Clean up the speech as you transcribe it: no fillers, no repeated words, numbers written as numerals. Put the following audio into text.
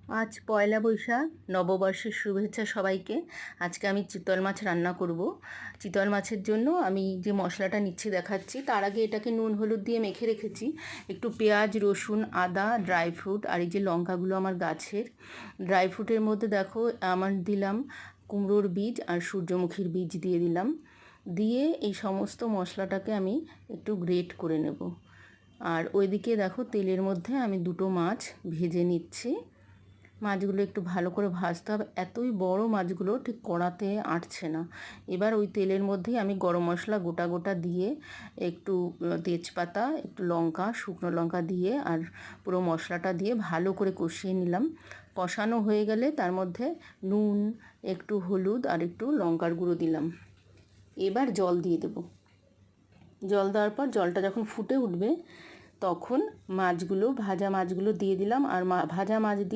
আজ পয়লা বৈশাখ, নববর্ষের শুভেচ্ছা সবাইকে। আজকে আমি চিতল মাছ রান্না করব। চিতল মাছের জন্য আমি যে মশলাটা নিচ্ছি দেখাচ্ছি। তার আগে এটাকে নুন হলুদ দিয়ে মেখে রেখেছি। একটু পেঁয়াজ, রসুন, আদা, ড্রাই ফ্রুট আর এই যে লঙ্কাগুলো আমার গাছের। ড্রাই ফ্রুটের মধ্যে দেখো আমার দিলাম কুমড়োর বীজ আর সূর্যমুখীর বীজ দিয়ে দিলাম। দিয়ে এই সমস্ত মশলাটাকে আমি একটু গ্রেট করে নেব। আর ওইদিকে দেখো তেলের মধ্যে আমি দুটো মাছ ভেজে নিচ্ছি। মাছগুলো একটু ভালো করে ভাজতে হবে। এতই বড় মাছগুলো ঠিক কড়াতে আঁটছে না। এবার ওই তেলের মধ্যেই আমি গরম মশলা গোটা গোটা দিয়ে একটু তেজপাতা, একটু লঙ্কা, শুকনো লঙ্কা দিয়ে আর পুরো মশলাটা দিয়ে ভালো করে কষিয়ে নিলাম। কষানো হয়ে গেলে তার মধ্যে নুন, একটু হলুদ আর একটু লঙ্কার গুঁড়ো দিলাম। এবার জল দিয়ে দেবো। জল দেওয়ার পর জলটা যখন ফুটে উঠবে তখন ভাজা মাছগুলো দিয়ে দিলাম। আর ভাজা মাছ দিয়ে